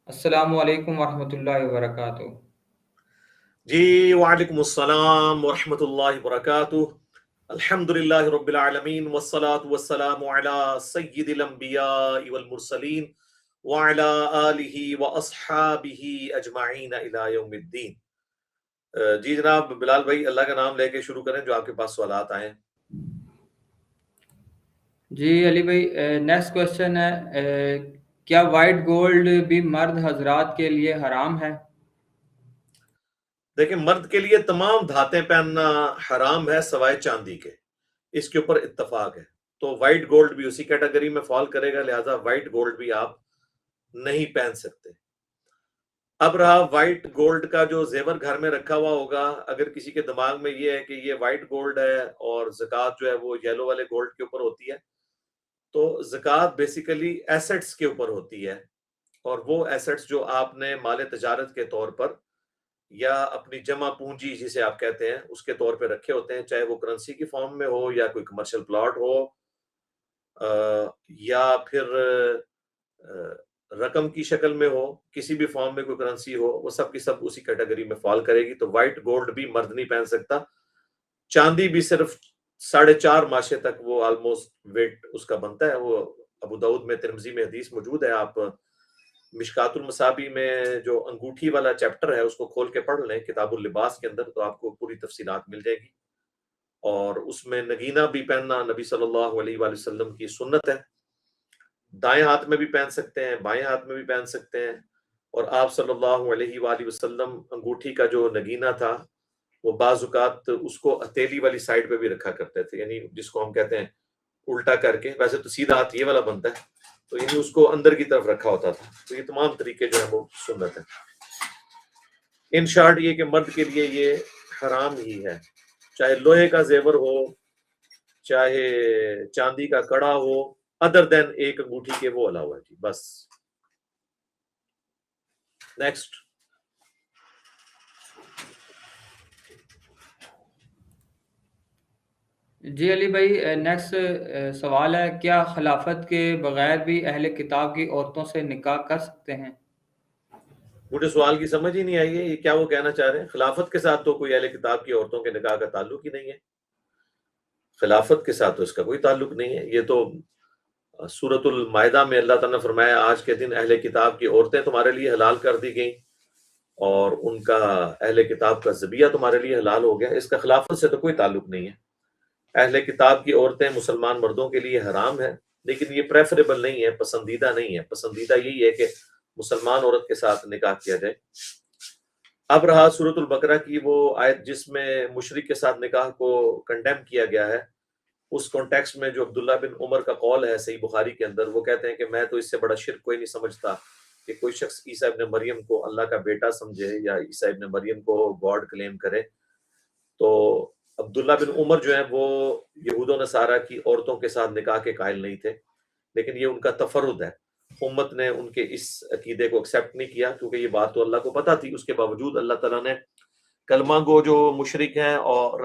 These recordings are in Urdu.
السلام علیکم ورحمۃ اللہ وبرکاتہ۔ جی وعلیکم السلام ورحمۃ اللہ وبرکاتہ۔ الحمد للہ رب العالمین والصلاة والسلام علی سید الانبیاء والمرسلین وعلی آلہ واصحابہ اجمعین الی یوم الدین۔ جی جناب بلال بھائی، اللہ کا نام لے کے شروع کریں جو آپ کے پاس سوالات آئے ہیں۔ جی علی بھائی، نیکسٹ کوشچن ہے، کیا وائٹ گولڈ بھی مرد حضرات کے لیے حرام ہے؟ دیکھیں، مرد کے لیے تمام دھاتیں پہننا حرام ہے سوائے چاندی کے، اس کے اوپر اتفاق ہے۔ تو وائٹ گولڈ بھی اسی کیٹیگری میں فال کرے گا، لہٰذا وائٹ گولڈ بھی آپ نہیں پہن سکتے۔ اب رہا وائٹ گولڈ کا جو زیور گھر میں رکھا ہوا ہوگا، اگر کسی کے دماغ میں یہ ہے کہ یہ وائٹ گولڈ ہے اور زکوٰۃ جو ہے وہ یلو والے گولڈ کے اوپر ہوتی ہے، تو زکوٰۃ بیسیکلی ایسٹس کے اوپر ہوتی ہے، اور وہ ایسٹس جو آپ نے مال تجارت کے طور پر یا اپنی جمع پونجی جسے آپ کہتے ہیں اس کے طور پہ رکھے ہوتے ہیں، چاہے وہ کرنسی کی فارم میں ہو یا کوئی کمرشل پلاٹ ہو یا پھر رقم کی شکل میں ہو، کسی بھی فارم میں کوئی کرنسی ہو، وہ سب کی سب اسی کیٹیگری میں فال کرے گی۔ تو وائٹ گولڈ بھی مرد نہیں پہن سکتا، چاندی بھی صرف 4.5 ماشے تک وہ آلموسٹ ویٹ اس کا بنتا ہے۔ وہ ابو داؤد میں، ترمذی میں حدیث موجود ہے، آپ مشکات المصابی میں جو انگوٹھی والا چیپٹر ہے اس کو کھول کے پڑھ لیں کتاب اللباس کے اندر، تو آپ کو پوری تفصیلات مل جائے گی۔ اور اس میں نگینہ بھی پہننا نبی صلی اللہ علیہ وآلہ وسلم کی سنت ہے، دائیں ہاتھ میں بھی پہن سکتے ہیں، بائیں ہاتھ میں بھی پہن سکتے ہیں۔ اور آپ صلی اللہ علیہ وآلہ وسلم انگوٹھی کا جو نگینہ تھا وہ بعض اوقات اس کو ہتھیلی والی سائڈ پہ بھی رکھا کرتے تھے، یعنی جس کو ہم کہتے ہیں الٹا کر کے، ویسے تو سیدھا ہاتھ یہ والا بنتا ہے، تو یعنی اس کو اندر کی طرف رکھا ہوتا تھا۔ تو یہ تمام طریقے جو ہیں وہ سنت ہے۔ ان شارٹ یہ کہ مرد کے لیے یہ حرام ہی ہے، چاہے لوہے کا زیور ہو، چاہے چاندی کا کڑا ہو، ادر دین ایک انگوٹھی کے، وہ علاوہ جی بس۔ نیکسٹ۔ جی علی بھائی، نیکسٹ سوال ہے، کیا خلافت کے بغیر بھی اہل کتاب کی عورتوں سے نکاح کر سکتے ہیں؟ مجھے سوال کی سمجھ ہی نہیں آئی ہے، یہ کیا وہ کہنا چاہ رہے ہیں؟ خلافت کے ساتھ تو کوئی اہل کتاب کی عورتوں کے نکاح کا تعلق ہی نہیں ہے، خلافت کے ساتھ تو اس کا کوئی تعلق نہیں ہے۔ یہ تو سورۃ المائدہ میں اللہ تعالیٰ نے فرمایا آج کے دن اہل کتاب کی عورتیں تمہارے لیے حلال کر دی گئیں اور ان کا اہل کتاب کا ذبیحہ تمہارے لیے حلال ہو گیا۔ اس کا خلافت سے تو کوئی تعلق نہیں ہے۔ اہل کتاب کی عورتیں مسلمان مردوں کے لیے حرام ہے، لیکن یہ پریفریبل نہیں ہے، پسندیدہ نہیں ہے۔ پسندیدہ یہی ہے کہ مسلمان عورت کے ساتھ نکاح کیا جائے۔ اب رہا سورۃ البقرہ کی وہ آیت جس میں مشرک کے ساتھ نکاح کو کنڈیم کیا گیا ہے، اس کانٹیکسٹ میں جو عبداللہ بن عمر کا قول ہے صحیح بخاری کے اندر، وہ کہتے ہیں کہ میں تو اس سے بڑا شرک کوئی نہیں سمجھتا کہ کوئی شخص عیسیٰ ابن مریم کو اللہ کا بیٹا سمجھے یا عیسیٰ ابن مریم کو گاڈ کلیم کرے۔ تو عبداللہ بن عمر جو ہیں وہ یہود و نصارہ کی عورتوں کے ساتھ نکاح کے قائل نہیں تھے، لیکن یہ ان کا تفرد ہے، امت نے ان کے اس عقیدے کو ایکسیپٹ نہیں کیا، کیونکہ یہ بات تو اللہ کو پتہ تھی۔ اس کے باوجود اللہ تعالیٰ نے کلمہ گو جو مشرک ہیں اور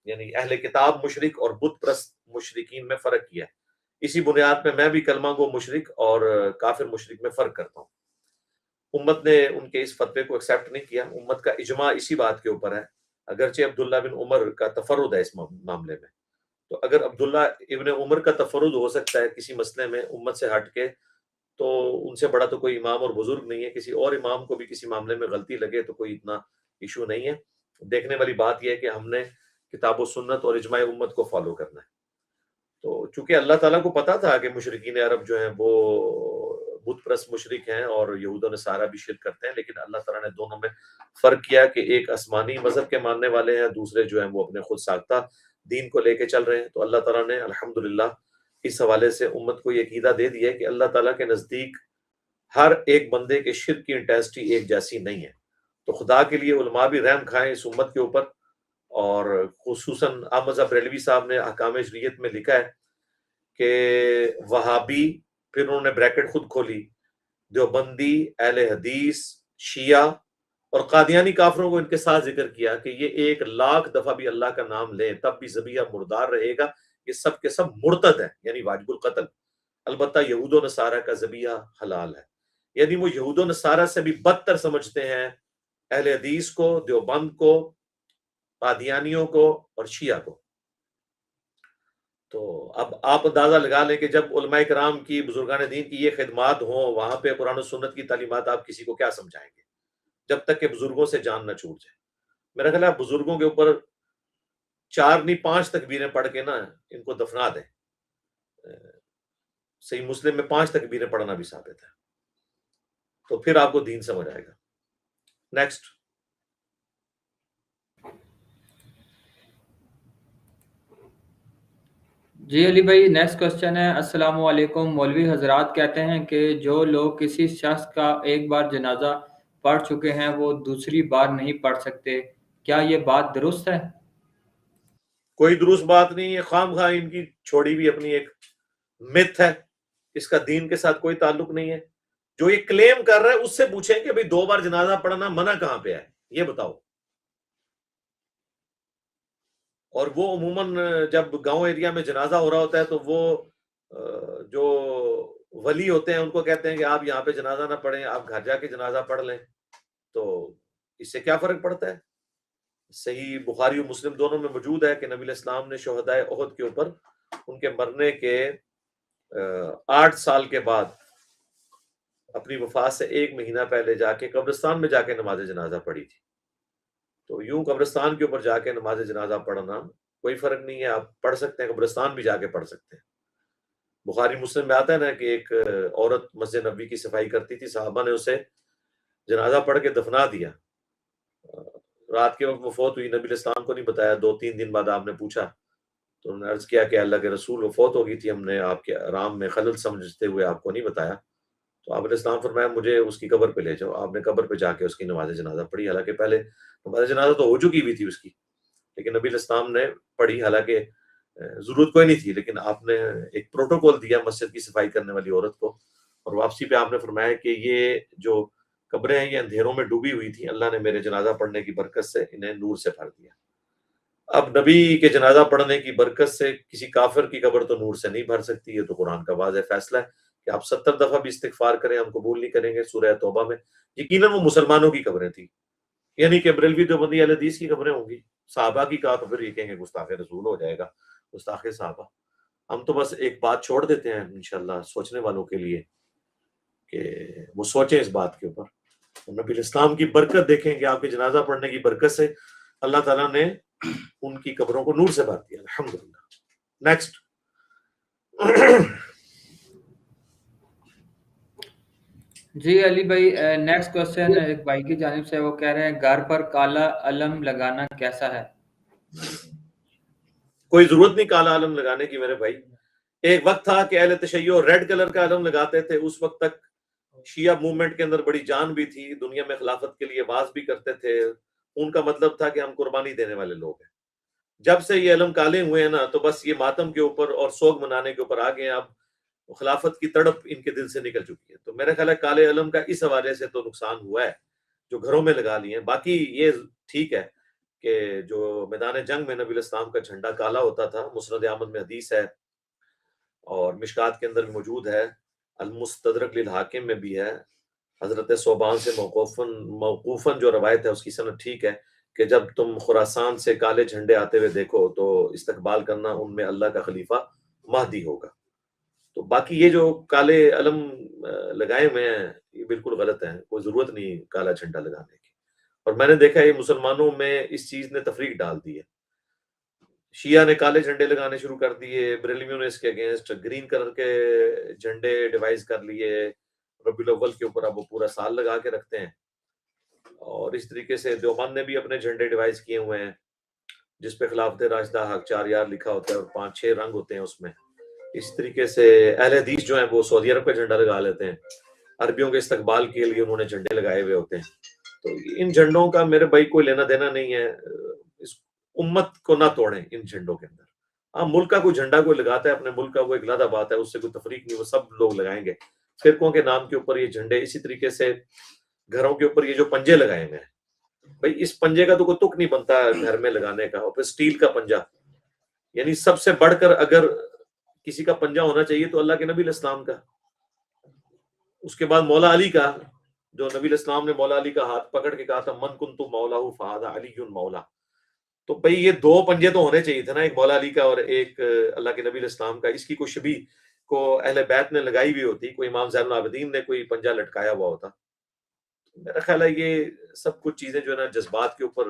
یعنی اہل کتاب مشرک اور بت پرست مشرکین میں فرق کیا ہے۔ اسی بنیاد پہ میں بھی کلمہ گو مشرک اور کافر مشرک میں فرق کرتا ہوں۔ امت نے ان کے اس فتوے کو ایکسیپٹ نہیں کیا، امت کا اجماع اسی بات کے اوپر ہے، اگرچہ عبداللہ بن عمر کا تفرد ہے اس معاملے میں۔ تو اگر عبداللہ ابن عمر کا تفرد ہو سکتا ہے کسی مسئلے میں امت سے ہٹ کے، تو ان سے بڑا تو کوئی امام اور بزرگ نہیں ہے۔ کسی اور امام کو بھی کسی معاملے میں غلطی لگے تو کوئی اتنا ایشو نہیں ہے۔ دیکھنے والی بات یہ ہے کہ ہم نے کتاب و سنت اور اجماع امت کو فالو کرنا ہے۔ تو چونکہ اللہ تعالیٰ کو پتا تھا کہ مشرکین عرب جو ہیں وہ بت پرست مشرک ہیں اور یہود و نصارہ بھی شرک کرتے ہیں، لیکن اللہ تعالیٰ نے دونوں میں فرق کیا کہ ایک آسمانی مذہب کے ماننے والے ہیں، دوسرے جو ہیں وہ اپنے خود ساختہ دین کو لے کے چل رہے ہیں۔ تو اللہ تعالیٰ نے الحمدللہ اس حوالے سے امت کو یہ عقیدہ دے دیا ہے کہ اللہ تعالیٰ کے نزدیک ہر ایک بندے کے شرک کی انٹینسٹی ایک جیسی نہیں ہے۔ تو خدا کے لیے علماء بھی رحم کھائیں اس امت کے اوپر، اور خصوصاً احمد بریلوی صاحب نے احکام شریعت میں لکھا ہے کہ وہابی، پھر انہوں نے بریکٹ خود کھولی، دیوبندی، اہل حدیث، شیعہ اور قادیانی کافروں کو ان کے ساتھ ذکر کیا کہ یہ 1,00,000 دفعہ بھی اللہ کا نام لیں تب بھی ذبیحہ مردار رہے گا، یہ سب کے سب مرتد ہیں، یعنی واجب القتل۔ البتہ یہود و نصارہ کا ذبیحہ حلال ہے۔ یعنی وہ یہود و نصارہ سے بھی بدتر سمجھتے ہیں اہل حدیث کو، دیوبند کو، قادیانیوں کو اور شیعہ کو۔ تو اب آپ اندازہ لگا لیں کہ جب علماء کرام کی، بزرگان دین کی یہ خدمات ہوں، وہاں پہ قرآن و سنت کی تعلیمات آپ کسی کو کیا سمجھائیں گے جب تک کہ بزرگوں سے جان نہ چھوٹ جائے۔ میرا خیال ہے بزرگوں کے اوپر 4 نہیں 5 تکبیریں پڑھ کے نا ان کو دفنا دیں۔ صحیح مسلم میں 5 تکبیریں پڑھنا بھی ثابت ہے، تو پھر آپ کو دین سمجھ آئے گا۔ نیکسٹ۔ جی علی بھائی، نیکسٹ کوشچن ہے، السلام علیکم، مولوی حضرات کہتے ہیں کہ جو لوگ کسی شخص کا ایک بار جنازہ پڑھ چکے ہیں وہ دوسری بار نہیں پڑھ سکتے، کیا یہ بات درست ہے؟ کوئی درست بات نہیں ہے، خام خواہ ان کی چھوڑی بھی اپنی ایک مت ہے، اس کا دین کے ساتھ کوئی تعلق نہیں ہے۔ جو یہ کلیم کر رہا ہے اس سے پوچھیں کہ بھئی 2 بار جنازہ پڑھنا منع کہاں پہ ہے، یہ بتاؤ۔ اور وہ عموماً جب گاؤں ایریا میں جنازہ ہو رہا ہوتا ہے تو وہ جو ولی ہوتے ہیں ان کو کہتے ہیں کہ آپ یہاں پہ جنازہ نہ پڑھیں، آپ گھر جا کے جنازہ پڑھ لیں۔ تو اس سے کیا فرق پڑتا ہے؟ صحیح بخاری و مسلم دونوں میں موجود ہے کہ نبی علیہ السلام نے شہدائے احد کے اوپر ان کے مرنے کے 8 سال کے بعد اپنی وفات سے 1 مہینہ پہلے جا کے قبرستان میں جا کے نماز جنازہ پڑھی تھی۔ تو یوں قبرستان کے اوپر جا کے نماز جنازہ پڑھنا کوئی فرق نہیں ہے، آپ پڑھ سکتے ہیں، قبرستان بھی جا کے پڑھ سکتے ہیں۔ بخاری مسلم میں آتا ہے نا کہ ایک عورت مسجد نبوی کی صفائی کرتی تھی، صحابہ نے اسے جنازہ پڑھ کے دفنا دیا۔ رات کے وقت وہ فوت ہوئی، نبی علیہ السلام کو نہیں بتایا، 2-3 دن بعد آپ نے پوچھا تو انہوں نے عرض کیا کہ اللہ کے رسول، وہ فوت ہو گئی تھی، ہم نے آپ کے آرام میں خلل سمجھتے ہوئے آپ کو نہیں بتایا۔ تو آپ علیہ السلام فرمایا مجھے اس کی قبر پہ لے جاؤ۔ آپ نے قبر پہ جا کے اس کی نماز جنازہ پڑھی، حالانکہ پہلے نماز جنازہ تو ہو چکی بھی تھی اس کی، لیکن نبی علیہ السلام نے پڑھی، حالانکہ ضرورت کوئی نہیں تھی، لیکن آپ نے ایک پروٹوکول دیا مسجد کی صفائی کرنے والی عورت کو، اور واپسی پہ آپ نے فرمایا کہ یہ جو قبریں ہیں یہ اندھیروں میں ڈوبی ہوئی تھیں، اللہ نے میرے جنازہ پڑھنے کی برکت سے انہیں نور سے بھر دیا۔ اب نبی کے جنازہ پڑھنے کی برکت سے کسی کافر کی قبر تو نور سے نہیں بھر سکتی، یہ تو قرآن کا واضح فیصلہ ہے کہ آپ 70 دفعہ بھی استغفار کریں ہم قبول نہیں کریں گے۔ سورہ توبہ میں یقیناً وہ مسلمانوں کی قبریں تھیں، یعنی کہ بریلوی دیوبندی اہل حدیث کی قبریں ہوں گی۔ صحابہ کی کہا تو پھر یہ کہیں گے گستاخ رسول ہو جائے گا، گستاخ صحابہ۔ ہم تو بس ایک بات چھوڑ دیتے ہیں انشاءاللہ سوچنے والوں کے لیے کہ وہ سوچیں اس بات کے اوپر۔ نبی الاسلام کی برکت دیکھیں کہ آپ کے جنازہ پڑھنے کی برکت سے اللہ تعالیٰ نے ان کی قبروں کو نور سے بھر دیا، الحمدللہ۔ نیکسٹ۔ جی علی بھائی، نیکسٹ کوشچن ایک بھائی کی جانب سے، وہ کہہ رہے ہیں گھر پر کالا علم لگانا کیسا ہے؟ کوئی ضرورت نہیں کالا علم لگانے کی میرے بھائی۔ ایک وقت تھا کہ اہل تشیع ریڈ کلر کا علم لگاتے تھے، اس وقت تک شیعہ موومنٹ کے اندر بڑی جان بھی تھی، دنیا میں خلافت کے لیے باز بھی کرتے تھے، ان کا مطلب تھا کہ ہم قربانی دینے والے لوگ ہیں۔ جب سے یہ علم کالے ہوئے ہیں نا تو بس یہ ماتم کے اوپر اور سوگ منانے کے اوپر آ گئے ہیں، اب خلافت کی تڑپ ان کے دل سے نکل چکی ہے۔ تو میرا خیال ہے کالے علم کا اس حوالے سے تو نقصان ہوا ہے جو گھروں میں لگا لیے ہیں۔ باقی یہ ٹھیک ہے کہ جو میدان جنگ میں نبی علیہ السلام کا جھنڈا کالا ہوتا تھا، مسند احمد میں حدیث ہے اور مشکات کے اندر بھی موجود ہے، المستدرک للحاکم میں بھی ہے، حضرت صوبان سے موقوفاً جو روایت ہے اس کی سند ٹھیک ہے کہ جب تم خراسان سے کالے جھنڈے آتے ہوئے دیکھو تو استقبال کرنا، ان میں اللہ کا خلیفہ مہدی ہوگا۔ تو باقی یہ جو کالے علم لگائے ہوئے ہیں یہ بالکل غلط ہیں، کوئی ضرورت نہیں کالا جھنڈا لگانے کی۔ اور میں نے دیکھا ہے مسلمانوں میں اس چیز نے تفریق ڈال دی ہے، شیعہ نے کالے جھنڈے لگانے شروع کر دیے، بریلویوں نے اس کے اگینسٹ گرین کلر کے جھنڈے ڈیوائز کر لیے، ربیع الاول کے اوپر اب وہ پورا سال لگا کے رکھتے ہیں۔ اور اس طریقے سے دیوبند نے بھی اپنے جھنڈے ڈیوائز کیے ہوئے ہیں جس پہ خلافت راشدہ حق 4 یار لکھا ہوتا ہے اور 5-6 رنگ ہوتے ہیں اس میں۔ اس طریقے سے اہل حدیث جو ہیں وہ سعودی عرب کا جھنڈا لگا لیتے ہیں، عربیوں کے استقبال کے لیے انہوں نے جھنڈے لگائے ہوئے ہوتے ہیں۔ تو ان جھنڈوں کا میرے بھائی کوئی لینا دینا نہیں ہے، اس امت کو نہ توڑیں ان جھنڈوں کے اندر۔ ہاں ملک کا کوئی جھنڈا کوئی لگاتا ہے اپنے ملک کا، وہ ایک علیحدہ بات ہے، اس سے کوئی تفریق نہیں، وہ سب لوگ لگائیں گے۔ فرقوں کے نام کے اوپر یہ جھنڈے، اسی طریقے سے گھروں کے اوپر یہ جو پنجے لگائے ہوئے ہیں، بھائی اس پنجے کا تو کوئی تک نہیں بنتا گھر میں لگانے کا، اور پھر سٹیل کا پنجا، یعنی سب سے بڑھ کر اگر کسی کا پنجا ہونا چاہیے تو اللہ کے نبی علیہ السلام کا۔ اس کے بعد مولا علی کا، جو نبی علیہ السلام نے مولا علی کا ہاتھ پکڑ کے کہا تھا من کنت مولا فہذا علی مولا. تو بھائی یہ دو پنجے تو ہونے چاہیے تھے نا، ایک مولا علی کا اور ایک اللہ کے نبی علیہ السلام کا. اس کی کوئی شبیہ کو اہل بیت نے لگائی ہوئی ہوتی، کوئی امام زین العابدین نے کوئی پنجہ لٹکایا ہوا ہوتا. میرا خیال ہے یہ سب کچھ چیزیں جو ہے نا جذبات کے اوپر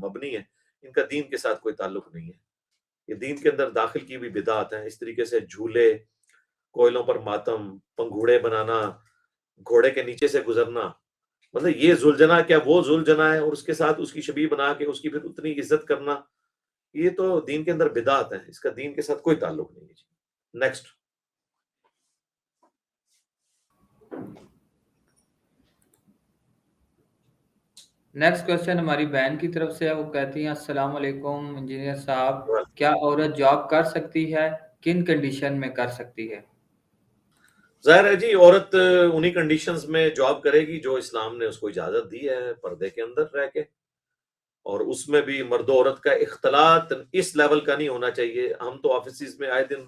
مبنی ہیں، ان کا دین کے ساتھ کوئی تعلق نہیں ہے. یہ دین کے اندر داخل کی بھی بدعات ہیں. اس طریقے سے جھولے، کوئلوں پر ماتم، پنگھوڑے بنانا، گھوڑے کے نیچے سے گزرنا، مطلب یہ ذوالجنا کیا وہ ذوالجنا ہے اور اس کے ساتھ اس کی شبیہ بنا کے اس کی پھر اتنی عزت کرنا، یہ تو دین کے اندر بدعات ہیں. اس کا دین کے ساتھ کوئی تعلق نہیں ہے. نیکسٹ. نیکسٹ کوشچن ہماری بہن کی طرف سے ہے. وہ کہتی ہیں السلام علیکم انجینئر صاحب، کیا عورت جاب کر سکتی ہے؟ کن کنڈیشن میں کر سکتی ہے؟ ظاہر ہے جی، عورت انہی کنڈیشنز میں جاب کرے گی جو اسلام نے اس کو اجازت دی ہے، پردے کے اندر رہ کے. اور اس میں بھی مرد و عورت کا اختلاط اس لیول کا نہیں ہونا چاہیے. ہم تو آفیسز میں آئے دن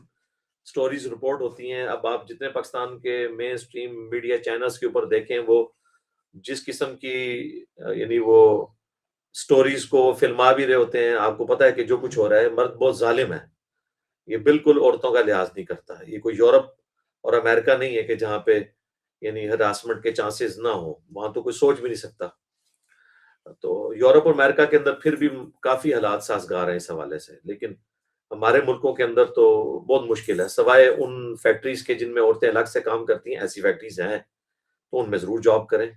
سٹوریز رپورٹ ہوتی ہیں. اب آپ جتنے پاکستان کے مین سٹریم میڈیا چینلز کے اوپر دیکھیں، وہ جس قسم کی یعنی وہ سٹوریز کو فلما بھی رہے ہوتے ہیں. آپ کو پتہ ہے کہ جو کچھ ہو رہا ہے، مرد بہت ظالم ہے، یہ بالکل عورتوں کا لحاظ نہیں کرتا. یہ کوئی یورپ اور امریکہ نہیں ہے کہ جہاں پہ یعنی ہراسمنٹ کے چانسز نہ ہو. وہاں تو کوئی سوچ بھی نہیں سکتا. تو یورپ اور امریکہ کے اندر پھر بھی کافی حالات سازگار ہیں اس حوالے سے، لیکن ہمارے ملکوں کے اندر تو بہت مشکل ہے. سوائے ان فیکٹریز کے جن میں عورتیں الگ سے کام کرتی ہیں، ایسی فیکٹریز ہیں تو ان میں ضرور جاب کریں.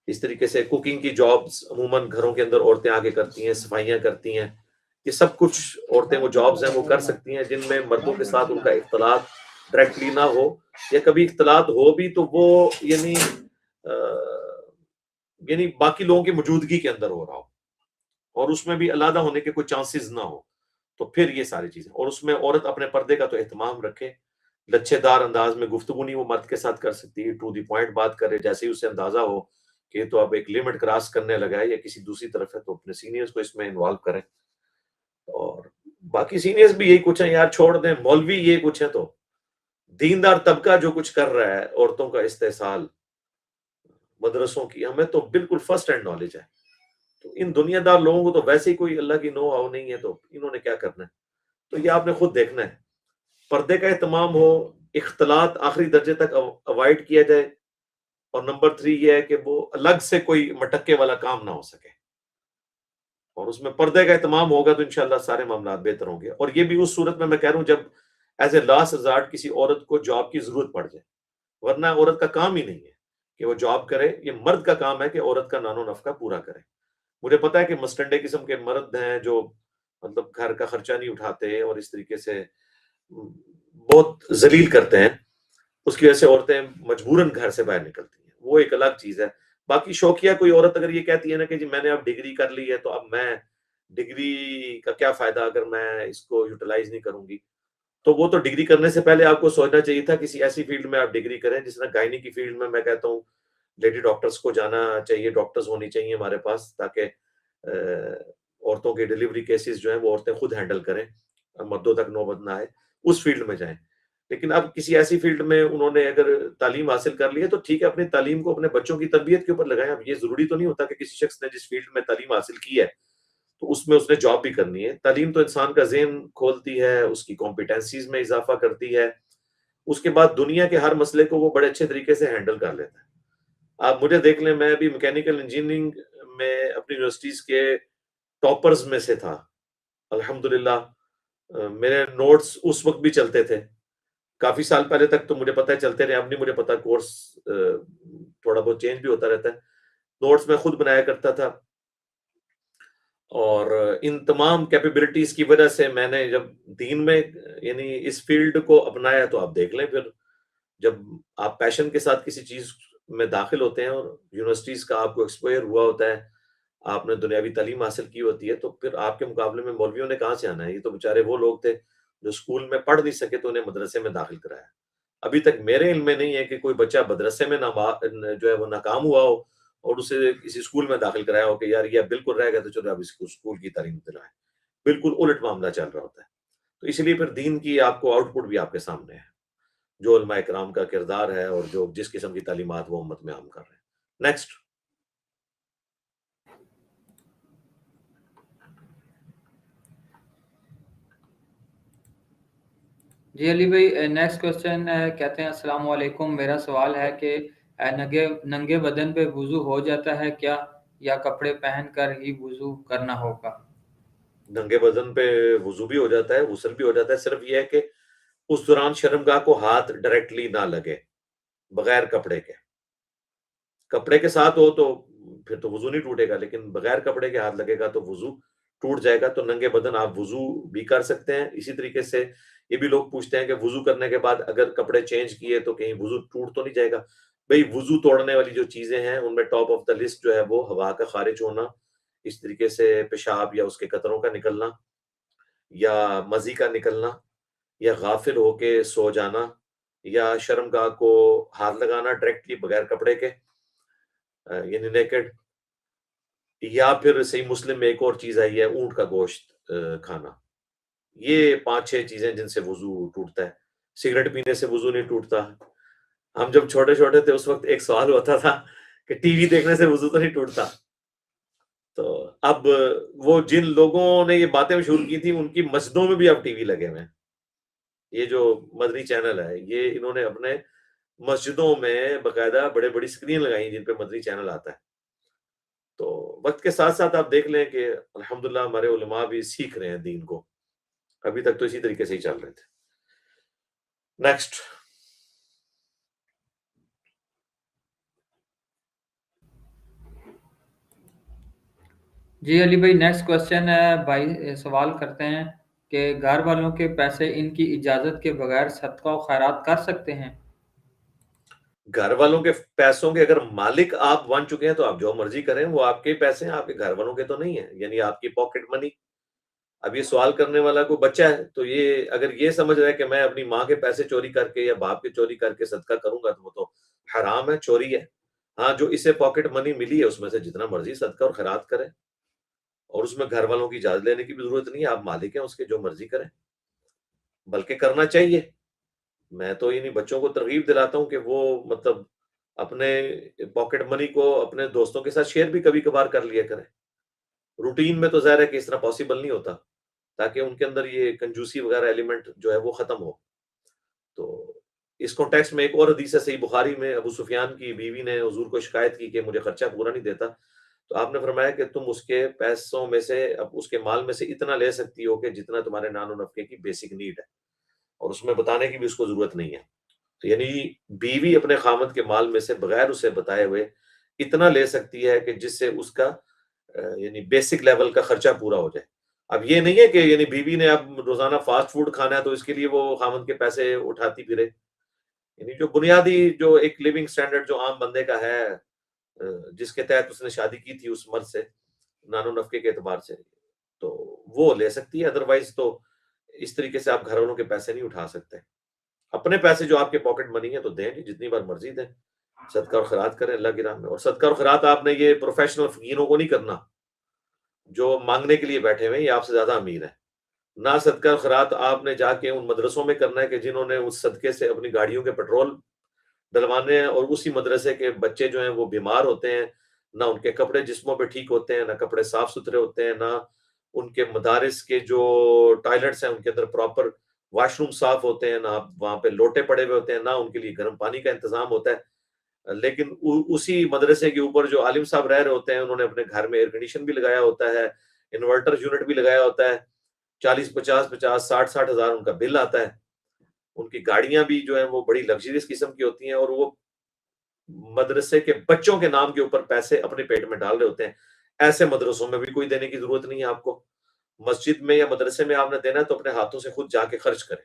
اس طریقے سے کوکنگ کی جابز عموماً گھروں کے اندر عورتیں آگے کرتی ہیں، صفائیاں کرتی ہیں. یہ سب کچھ عورتیں وہ جابز ہیں وہ کر سکتی ہیں جن میں مردوں کے ساتھ ان کا اختلاط ڈائریکٹلی نہ ہو، یا کبھی اختلاط ہو بھی تو وہ یعنی باقی لوگوں کی موجودگی کے اندر ہو رہا ہو، اور اس میں بھی علیحدہ ہونے کے کوئی چانسز نہ ہو. تو پھر یہ ساری چیزیں، اور اس میں عورت اپنے پردے کا تو اہتمام رکھے. لچھے دار انداز میں گفتگو نہیں وہ مرد کے ساتھ کر سکتی، ٹو دی پوائنٹ بات کرے. جیسے ہی اسے اندازہ ہو کہ یہ تو اب ایک لمٹ کراس کرنے لگا ہے یا کسی دوسری طرف ہے، تو اپنے سینئرز کو اس میں انوالو کریں. اور باقی سینئرز بھی یہی کچھ ہیں یار، چھوڑ دیں. مولوی یہ کچھ ہے تو دیندار طبقہ جو کچھ کر رہا ہے، عورتوں کا استحصال مدرسوں کی، ہمیں تو بالکل فرسٹ ہینڈ نالج ہے. تو ان دنیا دار لوگوں کو تو ویسے ہی کوئی اللہ کی نو آؤ نہیں ہے، تو انہوں نے کیا کرنا ہے؟ تو یہ آپ نے خود دیکھنا ہے. پردے کا اہتمام ہو، اختلاط آخری درجے تک اوائڈ کیا جائے، اور نمبر 3 یہ ہے کہ وہ الگ سے کوئی مٹکے والا کام نہ ہو سکے. اور اس میں پردے کا اہتمام ہوگا تو انشاءاللہ سارے معاملات بہتر ہوں گے. اور یہ بھی اس صورت میں کہہ رہا ہوں جب ایز اے لاسٹ ریزارٹ کسی عورت کو جاب کی ضرورت پڑ جائے، ورنہ عورت کا کام ہی نہیں ہے کہ وہ جاب کرے. یہ مرد کا کام ہے کہ عورت کا نان و نفقہ پورا کرے. مجھے پتا ہے کہ مسٹنڈے قسم کے مرد ہیں جو مطلب گھر کا خرچہ نہیں اٹھاتے اور اس طریقے سے بہت ذلیل کرتے ہیں، اس کی وجہ سے عورتیں مجبوراً گھر سے باہر نکلتی ہیں. وہ ایک الگ چیز ہے. باقی شوقیہ کوئی عورت اگر یہ کہتی ہے نا کہ جی میں نے اب ڈگری کر لی ہے تو اب میں ڈگری کا کیا فائدہ اگر میں اس کو یوٹیلائز نہیں کروں گی، تو وہ تو ڈگری کرنے سے پہلے آپ کو سوچنا چاہیے تھا کسی ایسی فیلڈ میں آپ ڈگری کریں. جس طرح گائنی کی فیلڈ میں کہتا ہوں لیڈی ڈاکٹرز کو جانا چاہیے، ڈاکٹرز ہونی چاہیے ہمارے پاس، تاکہ عورتوں کے ڈیلیوری کیسز جو ہیں وہ عورتیں خود ہینڈل کریں، مردوں تک نوبت نہ آئے. اس فیلڈ میں جائیں. لیکن اب کسی ایسی فیلڈ میں انہوں نے اگر تعلیم حاصل کر لی ہے تو ٹھیک ہے، اپنی تعلیم کو اپنے بچوں کی تربیت کے اوپر لگائیں. اب یہ ضروری تو نہیں ہوتا کہ کسی شخص نے جس فیلڈ میں تعلیم حاصل کی ہے تو اس میں اس نے جاب بھی کرنی ہے. تعلیم تو انسان کا ذہن کھولتی ہے، اس کی کمپیٹنسیز میں اضافہ کرتی ہے. اس کے بعد دنیا کے ہر مسئلے کو وہ بڑے اچھے طریقے سے ہینڈل کر لیتا ہے. آپ مجھے دیکھ لیں، میں ابھی میکینیکل انجینئرنگ میں اپنی یونیورسٹیز کے ٹاپرز میں سے تھا الحمدللہ. میرے نوٹس اس وقت بھی چلتے تھے، کافی سال پہلے تک تو مجھے پتہ ہے چلتے رہے. اب نہیں مجھے پتا، کورس تھوڑا بہت چینج بھی ہوتا رہتا ہے. نوٹس میں خود بنایا کرتا تھا. اور ان تمام کیپیبلٹیز کی وجہ سے میں نے جب دین میں یعنی اس فیلڈ کو اپنایا تو آپ دیکھ لیں، پھر جب آپ پیشن کے ساتھ کسی چیز میں داخل ہوتے ہیں اور یونیورسٹیز کا آپ کو ایکسپوئر ہوا ہوتا ہے، آپ نے دنیاوی تعلیم حاصل کی ہوتی ہے، تو پھر آپ کے مقابلے میں مولویوں نے کہاں سے آنا ہے؟ یہ تو بیچارے وہ لوگ تھے جو اسکول میں پڑھ نہیں سکے تو انہیں مدرسے میں داخل کرایا. ابھی تک میرے علم میں نہیں ہے کہ کوئی بچہ مدرسے میں جو ہے وہ ناکام ہوا ہو اور اسے کسی اسکول میں داخل کرایا ہو کہ یار یہ بالکل رہ گیا تو چلو اب اس کو اسکول کی تعلیم دلائیں. بالکل الٹ معاملہ چل رہا ہوتا ہے. تو اس لیے پھر دین کی آپ کو آؤٹ پٹ بھی آپ کے سامنے ہے. جو علماء کرام کا کردار ہے اور جو جس قسم کی تعلیمات وہ امت میں عام کر رہے ہیں. نیکسٹ. جی علی بھائی نیکسٹ کوشچن کہتے ہیں السلام علیکم، میرا سوال ہے کہ ننگے بدن پہ وضو ہو جاتا ہے کیا، یا کپڑے پہن کر ہی وضو کرنا ہوگا؟ ننگے بدن پہ وضو بھی ہو جاتا ہے، غسل بھی ہو جاتا ہے، صرف یہ ہے کہ اس دوران شرمگاہ کو ہاتھ ڈائریکٹلی نہ لگے بغیر کپڑے کے. کپڑے کے ساتھ ہو تو پھر تو وضو نہیں ٹوٹے گا، لیکن بغیر کپڑے کے ہاتھ لگے گا تو وضو ٹوٹ جائے گا. تو ننگے بدن آپ وضو بھی کر سکتے ہیں. اسی طریقے سے یہ بھی لوگ پوچھتے ہیں کہ وضو کرنے کے بعد اگر کپڑے چینج کیے تو کہیں وضو ٹوٹ تو نہیں جائے گا. بھئی وضو توڑنے والی جو چیزیں ہیں ان میں ٹاپ آف دا لسٹ جو ہے وہ ہوا کا خارج ہونا، اس طریقے سے پیشاب یا اس کے قطروں کا نکلنا، یا مزی کا نکلنا، یا غافل ہو کے سو جانا، یا شرمگاہ کو ہاتھ لگانا ڈائریکٹلی بغیر کپڑے کے یعنی نیکڈ، یا پھر صحیح مسلم میں ایک اور چیز آئی ہے اونٹ کا گوشت کھانا. یہ 5-6 چیزیں جن سے وضو ٹوٹتا ہے. سگریٹ پینے سے وضو نہیں ٹوٹتا. ہم جب چھوٹے چھوٹے تھے اس وقت ایک سوال ہوتا تھا کہ ٹی وی دیکھنے سے وضو تو نہیں ٹوٹتا. تو اب وہ جن لوگوں نے یہ باتیں شروع کی تھی ان کی مسجدوں میں بھی اب ٹی وی لگے ہوئے ہیں. یہ جو مدنی چینل ہے یہ انہوں نے اپنے مسجدوں میں باقاعدہ بڑے بڑی اسکرین لگائی جن پہ مدنی چینل آتا ہے. تو وقت کے ساتھ ساتھ آپ دیکھ لیں کہ الحمدللہ ہمارے علماء بھی سیکھ رہے ہیں دین کو. ابھی تک تو اسی طریقے سے ہی چل رہے تھے. نیکسٹ. جی علی بھائی نیکسٹ کوشچن ہے، بھائی سوال کرتے ہیں کہ گھر والوں کے پیسے ان کی اجازت کے بغیر صدقہ و خیرات کر سکتے ہیں؟ گھر والوں کے پیسوں کے اگر مالک آپ بن چکے ہیں تو آپ جو مرضی کریں، وہ آپ کے پیسے ہیں، آپ کے گھر والوں کے تو نہیں ہیں، یعنی آپ کی پاکٹ منی. اب یہ سوال کرنے والا کوئی بچہ ہے تو یہ اگر یہ سمجھ رہا ہے کہ میں اپنی ماں کے پیسے چوری کر کے یا باپ کے چوری کر کے صدقہ کروں گا تو وہ تو حرام ہے، چوری ہے. ہاں جو اسے پاکٹ منی ملی ہے اس میں سے جتنا مرضی صدقہ اور خیرات کرے، اور اس میں گھر والوں کی اجازت لینے کی بھی ضرورت نہیں ہے. آپ مالک ہیں اس کے، جو مرضی کریں، بلکہ کرنا چاہیے. میں تو انہیں بچوں کو ترغیب دلاتا ہوں کہ وہ مطلب اپنے پاکٹ منی کو اپنے دوستوں کے ساتھ شیئر بھی کبھی کبھار کر لیا کریں. روٹین میں تو ظاہر ہے کہ اس طرح پاسبل نہیں ہوتا، تاکہ ان کے اندر یہ کنجوسی وغیرہ ایلیمنٹ جو ہے وہ ختم ہو. تو اس کانٹیکسٹ میں ایک اور حدیث ہے صحیح بخاری میں، ابو سفیان کی بیوی نے حضور کو شکایت کی کہ مجھے خرچہ پورا نہیں دیتا. تو آپ نے فرمایا کہ تم اس کے پیسوں میں سے، اب اس کے مال میں سے اتنا لے سکتی ہو کہ جتنا تمہارے نان و نفقے کی بیسک نیڈ ہے، اور اس میں بتانے کی بھی اس کو ضرورت نہیں ہے. تو یعنی بیوی اپنے خامد کے مال میں سے بغیر اسے بتائے ہوئے اتنا لے سکتی ہے کہ جس سے اس کا یعنی بیسک لیول کا خرچہ پورا ہو جائے. اب یہ نہیں ہے کہ یعنی بیوی نے اب روزانہ فاسٹ فوڈ کھانا ہے تو اس کے لیے وہ خامد کے پیسے اٹھاتی پھرے. یعنی جو بنیادی جو ایک لیونگ سٹینڈرڈ جو عام بندے کا ہے، جس کے تحت اس نے شادی کی تھی اس مرد سے نان و نفقے کے اعتبار سے، تو وہ لے سکتی ہے. ادروائز تو اس طریقے سے آپ گھر والوں کے پیسے نہیں اٹھا سکتے. اپنے پیسے جو آپ کے پاکٹ منی ہے تو دیں، جتنی بار مرضی دیں، صدقہ اور خیرات کریں اللہ کی راہ میں. اور صدقہ اور خیرات آپ نے یہ پروفیشنل فقیروں کو نہیں کرنا جو مانگنے کے لیے بیٹھے ہوئے ہیں، یہ آپ سے زیادہ امیر ہیں. نہ صدقہ اور خیرات آپ نے جا کے ان مدرسوں میں کرنا ہے کہ جنہوں نے اس صدقے سے اپنی گاڑیوں کے پیٹرول ڈلوانے ہیں، اور اسی مدرسے کے بچے جو ہیں وہ بیمار ہوتے ہیں، نہ ان کے کپڑے جسموں پہ ٹھیک ہوتے ہیں، نہ کپڑے صاف ستھرے ہوتے ہیں، نہ ان کے مدارس کے جو ٹوائلٹس ہیں ان کے اندر پراپر واش روم صاف ہوتے ہیں، نہ وہاں پہ لوٹے پڑے ہوئے ہوتے ہیں، نہ ان کے لیے گرم پانی کا انتظام ہوتا ہے. لیکن اسی مدرسے کے اوپر جو عالم صاحب رہ رہے ہوتے ہیں انہوں نے اپنے گھر میں ایئر کنڈیشن بھی لگایا ہوتا ہے، انورٹر یونٹ بھی لگایا ہوتا ہے. 40-50 60 ہزار ان کا بل آتا ہے. ان کی گاڑیاں بھی جو ہیں وہ بڑی لگژریس قسم کی ہوتی ہیں، اور وہ مدرسے کے بچوں کے نام کے اوپر پیسے اپنے پیٹ میں ڈال رہے ہوتے ہیں. ایسے مدرسوں میں بھی کوئی دینے کی ضرورت نہیں ہے آپ کو. مسجد میں یا مدرسے میں آپ نے دینا ہے تو اپنے ہاتھوں سے خود جا کے خرچ کریں.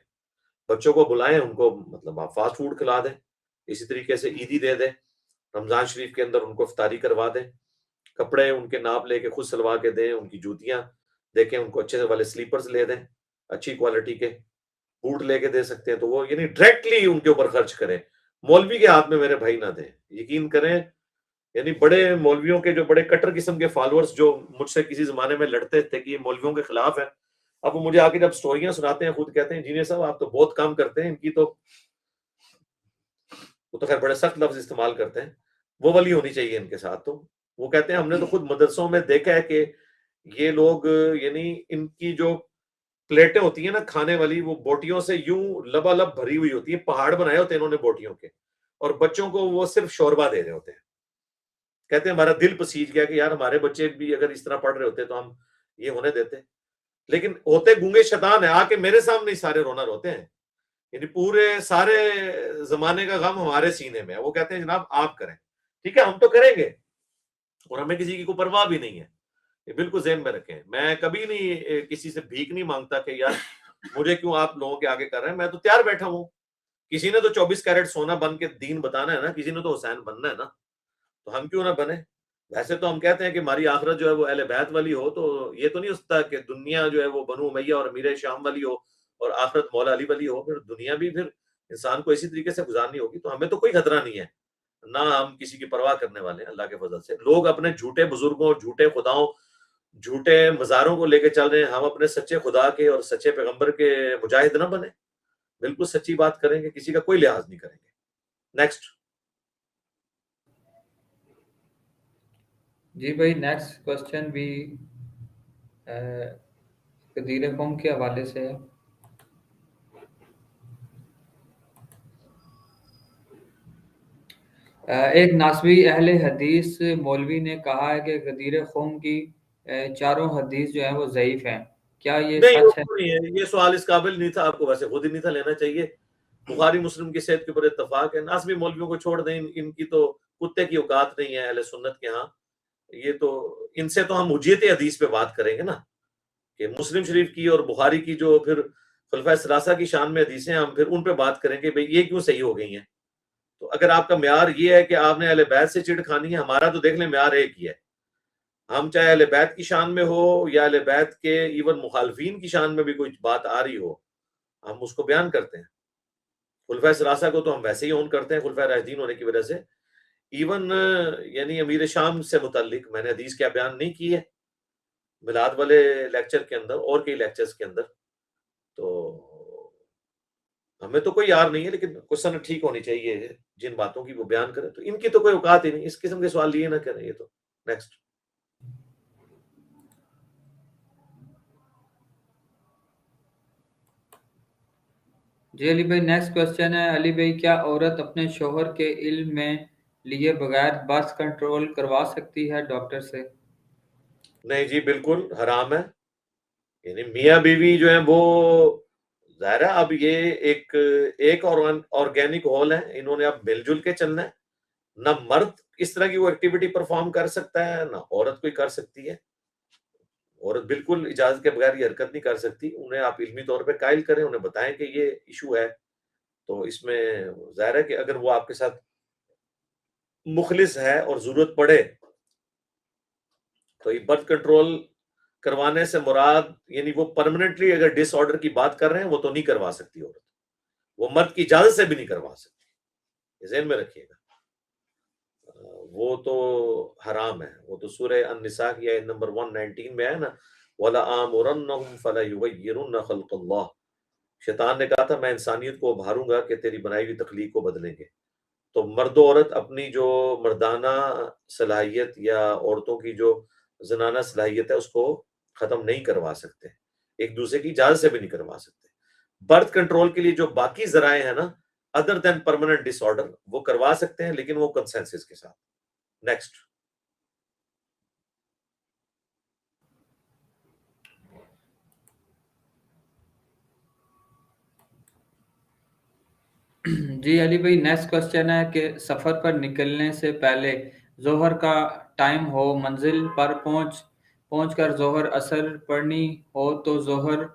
بچوں کو بلائیں، ان کو مطلب آپ فاسٹ فوڈ کھلا دیں، اسی طریقے سے عیدی دے دیں، رمضان شریف کے اندر ان کو افطاری کروا دیں، کپڑے ان کے ناپ لے کے خود سلوا کے دیں، ان کی جوتیاں دیکھیں، ان کو اچھے والے سلیپرز لے دیں، اچھی کوالٹی کے بوٹ لے کے دے سکتے ہیں تو وہ یعنی ڈائریکٹلی ان کے اوپر خرچ کریں. مولوی کے ہاتھ میں میرے بھائی نہ دیں. یقین کریں یعنی بڑے مولویوں کے جو بڑے کٹر قسم کے فالوورز جو مجھ سے کسی زمانے میں لڑتے تھے کہ یہ مولویوں کے خلاف ہے، اب وہ مجھے آ کے جب سٹوریاں سناتے ہیں خود کہتے ہیں انجینئر صاحب آپ تو بہت کام کرتے ہیں، ان کی تو وہ تو خیر بڑے سخت لفظ استعمال کرتے ہیں، وہ والی ہونی چاہیے ان کے ساتھ. تو وہ کہتے ہیں ہم نے تو خود مدرسوں میں دیکھا ہے کہ یہ لوگ یعنی ان کی جو پلیٹیں ہوتی ہیں نا کھانے والی، وہ بوٹیوں سے یوں لبالب بھری ہوئی ہوتی ہیں، پہاڑ بنائے ہوتے ہیں انہوں نے بوٹیوں کے، اور بچوں کو وہ صرف شوربہ دے رہے ہوتے ہیں. کہتے ہیں ہمارا دل پسیج گیا کہ یار ہمارے بچے بھی اگر اس طرح پڑھ رہے ہوتے تو ہم یہ ہونے دیتے. لیکن ہوتے گونگے شیطان ہیں، آ کے میرے سامنے ہی سارے رونا روتے ہیں، یعنی پورے سارے زمانے کا غم ہمارے سینے میں ہے. وہ کہتے ہیں جناب آپ کریں، ٹھیک ہے ہم تو کریں گے، اور ہمیں کسی کی کوئی پرواہ بھی نہیں ہے. یہ بالکل ذہن میں رکھیں، میں کبھی نہیں کسی سے بھیک نہیں مانگتا کہ یار مجھے کیوں آپ لوگوں کے آگے کر رہے ہیں، میں تو تیار بیٹھا ہوں. کسی نے تو 24 کیرٹ سونا بن کے دین بتانا ہے نا، کسی نے تو حسین بننا ہے نا، تو ہم کیوں نہ بنے. ویسے تو ہم کہتے ہیں کہ ہماری آخرت جو ہے وہ اہل بیت والی ہو، تو یہ تو نہیں ہوتا کہ دنیا جو ہے وہ بنو امیہ اور امیر شام والی ہو اور آخرت مولا علی والی ہو. پھر دنیا بھی پھر انسان کو اسی طریقے سے گزارنی ہوگی. تو ہمیں تو کوئی خطرہ نہیں ہے، نہ ہم کسی کی پرواہ کرنے والے ہیں. اللہ کے فضل سے لوگ اپنے جھوٹے بزرگوں، جھوٹے خداؤں، جھوٹے مزاروں کو لے کے چل رہے ہیں. ہم اپنے سچے خدا کے اور سچے پیغمبر کے مجاہد نہ بنے، بالکل سچی بات کریں گے، کسی کا کوئی لحاظ نہیں کریں گے. نیکسٹ. جی بھائی نیکسٹ کوشچن بھی قدیر قوم کے حوالے سے ہے. ایک ناسبی اہل حدیث مولوی نے کہا ہے کہ غدیر قوم کی چاروں حدیث جو ہیں وہ ضعیف ہیں، کیا یہ نہیں وہ سچ ہے؟ تو نہیں ہے، یہ سوال اس قابل نہیں تھا، آپ کو ویسے خود ہی نہیں تھا لینا چاہیے. بخاری مسلم کی صحت کے اوپر اتفاق ہے. ناسبی مولویوں کو چھوڑ دیں، ان کی تو کتے کی اوقات نہیں ہے اہل سنت کے ہاں. یہ تو ان سے تو ہم حجیت حدیث پہ بات کریں گے نا، کہ مسلم شریف کی اور بخاری کی جو پھر خلفۂ ثلاثہ کی شان میں حدیثیں ہم پھر ان پہ بات کریں گے بھئی یہ کیوں صحیح ہو گئی ہیں. تو اگر آپ کا معیار یہ ہے کہ آپ نے اہل بیت سے چڑ کھانی ہے، ہمارا تو دیکھ لیں معیار ایک ہی ہے. ہم چاہے اہل بیت کی شان میں ہو یا اہل بیت کے ایون مخالفین کی شان میں بھی کوئی بات آ رہی ہو، ہم اس کو بیان کرتے ہیں. خلفۂ ثلاثہ کو تو ہم ویسے ہی اون کرتے ہیں خلفۂ راشدین ہونے کی وجہ سے. ایون یعنی امیر شام سے متعلق میں نے حدیث کیا بیان نہیں کی ہے میلاد والے لیکچر کے اندر اور کئی لیکچرز کے اندر. تو ہمیں تو کوئی یار نہیں ہے، لیکن کوشچن ٹھیک ہونی چاہیے جن باتوں کی وہ بیان کریں. تو ان کی تو کوئی اوقات ہی نہیں، اس قسم کے سوال لیے نہ کریں. یہ تو نیکسٹ. جی علی بھائی نیکسٹ کوشچن ہے. علی بھائی کیا عورت اپنے شوہر کے علم میں لیے بغیر برتھ کنٹرول کروا سکتی ہے ڈاکٹر سے؟ نہیں جی بالکل حرام ہے. یعنی میاں بیوی جو ہیں وہ ظاہر ہے اب یہ ایک آرگینک ہول ہے، انہوں نے اب مل جل کے چلنا ہے. نہ مرد اس طرح کی وہ ایکٹیویٹی پرفارم کر سکتا ہے، نہ عورت کوئی کر سکتی ہے. عورت بالکل اجازت کے بغیر یہ حرکت نہیں کر سکتی. انہیں آپ علمی طور پہ قائل کریں، انہیں بتائیں کہ یہ ایشو ہے. تو اس میں ظاہر ہے کہ اگر وہ آپ کے ساتھ مخلص ہے اور ضرورت پڑے تو یہ برتھ کنٹرول کروانے سے مراد یعنی وہ پرماننٹلی اگر ڈس آرڈر کی بات کر رہے ہیں وہ تو نہیں کروا سکتی عورت، وہ مرد کی اجازت سے بھی نہیں کروا سکتی. یہ ذہن میں رکھیے گا، وہ تو حرام ہے. وہ تو سورہ النساء کی آیت نمبر 119 میں ہے نا، وَلَآمُرَنَّهُمْ فَلَيُغَيِّرُنَّ خَلْقَ اللَّهِ. شیطان نے کہا تھا میں انسانیت کو ابھاروں گا کہ تیری بنائی ہوئی تخلیق کو بدلیں گے. تو مرد و عورت اپنی جو مردانہ صلاحیت یا عورتوں کی جو زنانہ صلاحیت ہے اس کو ختم نہیں کروا سکتے، ایک دوسرے کی اجازت سے بھی نہیں کروا سکتے. برتھ کنٹرول کے لیے جو باقی ذرائع ہیں نا ادر دین پرماننٹ ڈس آرڈر وہ کروا سکتے ہیں، لیکن وہ کنسنسس کے ساتھ. نیکسٹ. جی علی بھائی نیکسٹ کوشچن ہے کہ سفر پر نکلنے سے پہلے ظہر کا ٹائم ہو، منزل پر پہنچ کر ظہر اثر پڑھنی ہو تو ظہر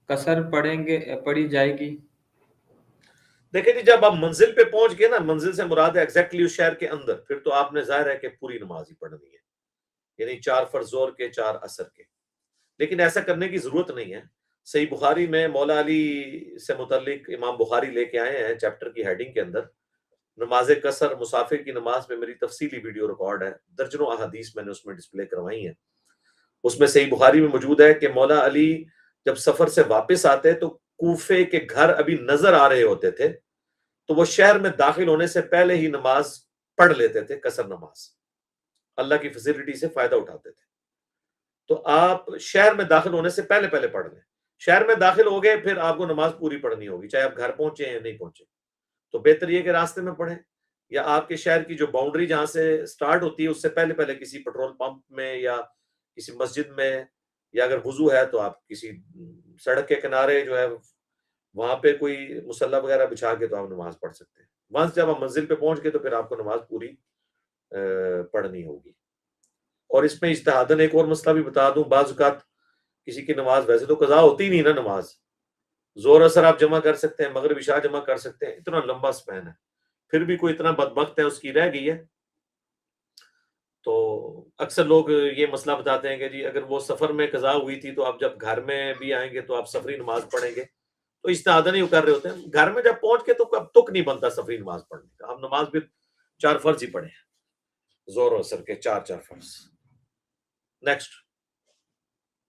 قصر پڑھی جائے گی؟ دیکھیں جی جب آپ منزل پہ پہنچ گئے نا، منزل سے مراد ہے ایگزیکٹلی اس شہر کے اندر، پھر تو آپ نے ظاہر ہے کہ پوری نماز ہی پڑھنی ہے، یعنی 4 فرض ظہر کے 4 عصر کے. لیکن ایسا کرنے کی ضرورت نہیں ہے. صحیح بخاری میں مولا علی سے متعلق امام بخاری لے کے آئے ہیں چیپٹر کی ہیڈنگ کے اندر، نماز قصر مسافر کی نماز میں میری تفصیلی ویڈیو ریکارڈ ہے، درجنوں احادیث میں نے اس میں ڈسپلے کروائی ہیں. اس میں صحیح بخاری میں موجود ہے کہ مولا علی جب سفر سے واپس آتے تو کوفے کے گھر ابھی نظر آ رہے ہوتے تھے، تو وہ شہر میں داخل ہونے سے پہلے ہی نماز پڑھ لیتے تھے، قصر نماز، اللہ کی فیسلٹی سے فائدہ اٹھاتے تھے. تو آپ شہر میں داخل ہونے سے پہلے پڑھ لیں. شہر میں داخل ہو گئے، پھر آپ کو نماز پوری پڑھنی ہوگی، چاہے آپ گھر پہنچے یا نہیں پہنچے. تو بہتر یہ کہ راستے میں پڑھیں، یا آپ کے شہر کی جو باؤنڈری جہاں سے سٹارٹ ہوتی ہے اس سے پہلے کسی پیٹرول پمپ میں یا کسی مسجد میں، یا اگر وضو ہے تو آپ کسی سڑک کے کنارے جو ہے وہاں پہ کوئی مصلی وغیرہ بچھا کے تو آپ نماز پڑھ سکتے ہیں. ونس جب آپ منزل پہ پہنچ گئے تو پھر آپ کو نماز پوری پڑھنی ہوگی. اور اس میں اجتہاداً ایک اور مسئلہ بھی بتا دوں، بعض اوقات کسی کی نماز ویسے تو قضا ہوتی نہیں نا، نماز زور اثر آپ جمع کر سکتے ہیں، مغرب عشاء جمع کر سکتے ہیں، اتنا لمبا سپین ہے، پھر بھی کوئی اتنا بدبخت ہے اس کی رہ گئی ہے. تو اکثر لوگ یہ مسئلہ بتاتے ہیں کہ جی اگر وہ سفر میں قضا ہوئی تھی تو آپ جب گھر میں بھی آئیں گے تو آپ سفری نماز پڑھیں گے. تو اجتہاداً ہی کر رہے ہوتے ہیں. گھر میں جب پہنچ کے تو اب تک نہیں بنتا سفری نماز پڑھنے کا، آپ نماز بھی 4 فرض ہی پڑھیں، زور و اثر کے 4 فرض. نیکسٹ.